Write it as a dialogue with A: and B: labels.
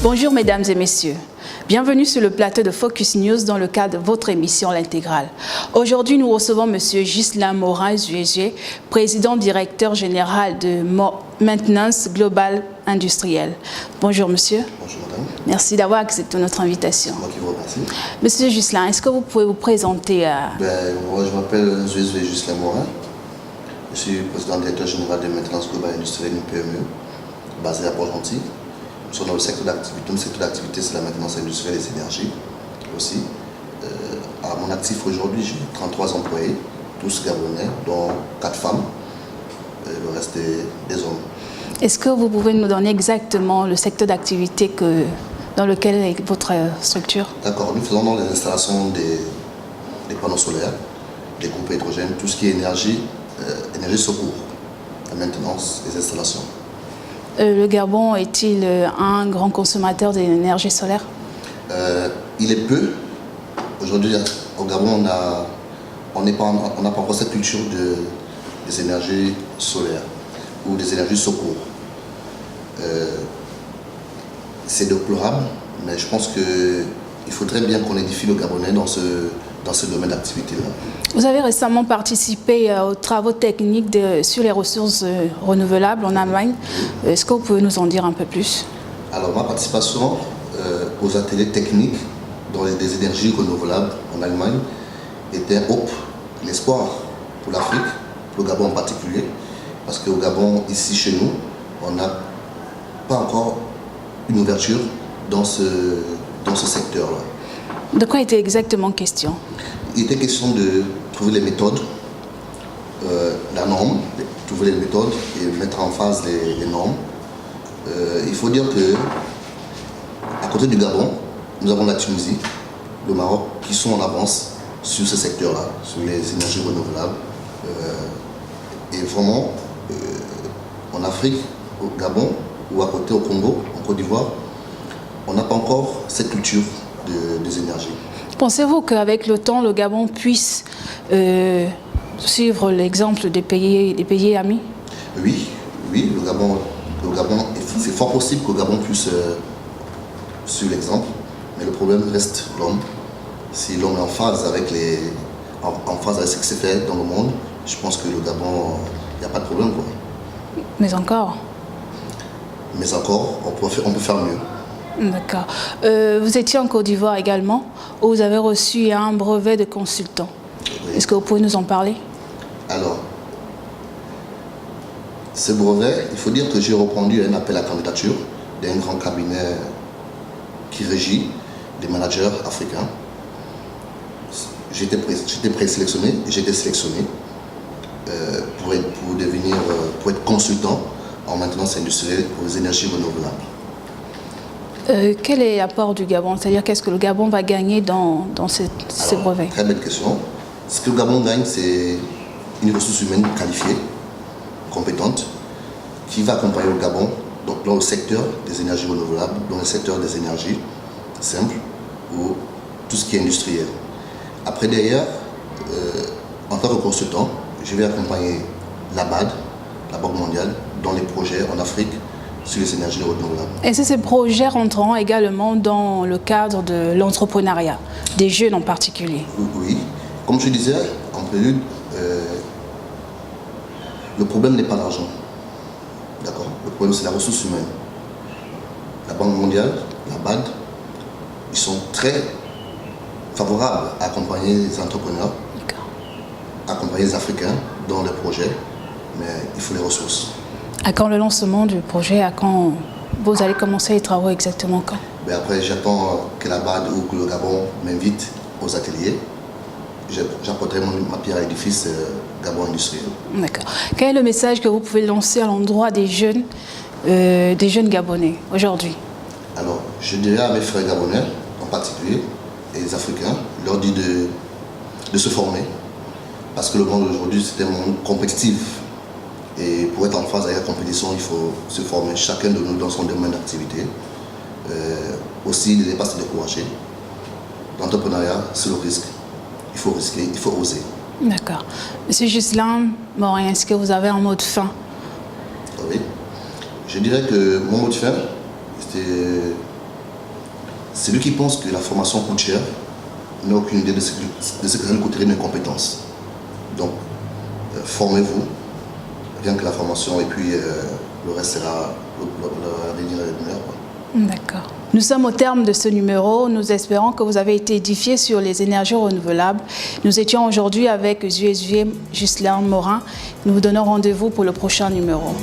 A: Bonjour mesdames et messieurs, bienvenue sur le plateau de Focus News dans le cadre de votre émission L'Intégrale. Aujourd'hui, nous recevons M. Ghislain Morin-Zuégé, président directeur général de Maintenance Globale Industrielle. Bonjour monsieur.
B: Bonjour madame.
A: Merci d'avoir accepté notre invitation.
B: C'est moi qui vous remercie.
A: Monsieur Ghislain, est-ce que vous pouvez vous présenter
B: Moi, je m'appelle Ghislain Morin. Je suis président directeur général de Maintenance Globale Industrielle, une PME, basée à Port-Gentil. Nous sommes dans le secteur d'activité. Notre secteur d'activité, c'est la maintenance industrielle et des énergies aussi. À mon actif aujourd'hui, j'ai 33 employés, tous gabonais, dont 4 femmes, et le reste des hommes.
A: Est-ce que vous pouvez nous donner exactement le secteur d'activité dans lequel est votre structure? D'accord,
B: nous faisons dans les installations des panneaux solaires, des groupes hydrogènes, tout ce qui est énergie secours, la maintenance des installations.
A: Le Gabon est-il un grand consommateur d'énergie solaire?
B: Il est peu. Aujourd'hui, au Gabon, on n'a pas encore cette culture des énergies solaires ou des énergies secours. C'est déplorable, mais je pense qu'il faudrait bien qu'on édifie le Gabonais dans ce domaine d'activité-là.
A: Vous avez récemment participé aux travaux techniques sur les ressources renouvelables en Allemagne. Est-ce que vous pouvez nous en dire un peu plus? Alors,
B: ma participation aux ateliers techniques dans les énergies renouvelables en Allemagne était l'espoir pour l'Afrique, pour le Gabon en particulier, parce qu'au Gabon, ici chez nous, on n'a pas encore une ouverture dans ce secteur-là.
A: De quoi était exactement question?
B: Il était question de trouver les méthodes, la norme, trouver les méthodes et mettre en phase les normes. Il faut dire que à côté du Gabon, nous avons la Tunisie, le Maroc qui sont en avance sur ce secteur-là, sur les énergies renouvelables. Et vraiment, en Afrique, au Gabon ou à côté au Congo, en Côte d'Ivoire, on n'a pas encore cette culture des énergies.
A: Pensez-vous qu'avec le temps, le Gabon puisse suivre l'exemple des pays amis?
B: Oui, le Gabon c'est fort possible que le Gabon puisse suivre l'exemple, mais le problème reste l'homme. Si l'homme est en phase avec ce qui s'est fait dans le monde, je pense que le Gabon, il n'y a pas de problème, quoi.
A: Mais encore,
B: on peut faire mieux.
A: D'accord. Vous étiez en Côte d'Ivoire également, où vous avez reçu un brevet de consultant. Oui. Est-ce que vous pouvez nous en parler?
B: Alors, ce brevet, il faut dire que j'ai répondu à un appel à candidature d'un grand cabinet qui régit des managers africains. J'étais présélectionné et j'ai été sélectionné pour être consultant en maintenance industrielle pour les énergies renouvelables.
A: Quel est l'apport du Gabon? C'est-à-dire qu'est-ce que le Gabon va gagner dans ces brevets?
B: Très belle question. Ce que le Gabon gagne, c'est une ressource humaine qualifiée, compétente, qui va accompagner le Gabon dans le secteur des énergies renouvelables, dans le secteur des énergies simples ou tout ce qui est industriel. Après, derrière, en tant que consultant, je vais accompagner la BAD, la Banque mondiale, dans les projets en Afrique, sur les énergies renouvelables.
A: Est-ce que ces projets rentreront également dans le cadre de l'entrepreneuriat, des jeunes en particulier?
B: Oui. Comme je disais en prélude, le problème n'est pas l'argent. D'accord. Le problème, c'est la ressource humaine. La Banque mondiale, la BAD, ils sont très favorables à accompagner les entrepreneurs, accompagner les Africains dans les projets, mais il faut les ressources.
A: À quand le lancement du projet? À quand vous allez commencer les travaux exactement quand?
B: Après, j'attends que la BAD ou que le Gabon m'invite aux ateliers. J'apporterai ma pierre à l'édifice Gabon industriel. D'accord.
A: Quel est le message que vous pouvez lancer à l'endroit des jeunes Gabonais aujourd'hui?
B: Alors, je dirais à mes frères gabonais, en particulier, et les Africains, leur dire de se former. Parce que le monde aujourd'hui, c'est un monde compétitif. Et pour être en phase avec la compétition, il faut se former, chacun de nous dans son domaine d'activité. Aussi, ne pas se décourager. L'entrepreneuriat, c'est le risque. Il faut risquer, il faut oser.
A: D'accord. Monsieur Ghislain Morin, est-ce que vous avez un mot de fin?
B: Oui. Je dirais que mon mot de fin, c'était Celui qui pense que la formation coûte cher n'a aucune idée de ce que ça lui coûterait mes compétences. Donc, formez-vous, rien que la formation, et puis le reste sera l'avenir et le meilleur.
A: D'accord. Nous sommes au terme de ce numéro. Nous espérons que vous avez été édifiés sur les énergies renouvelables. Nous étions aujourd'hui avec Zuezue Ghislain Morin. Nous vous donnons rendez-vous pour le prochain numéro.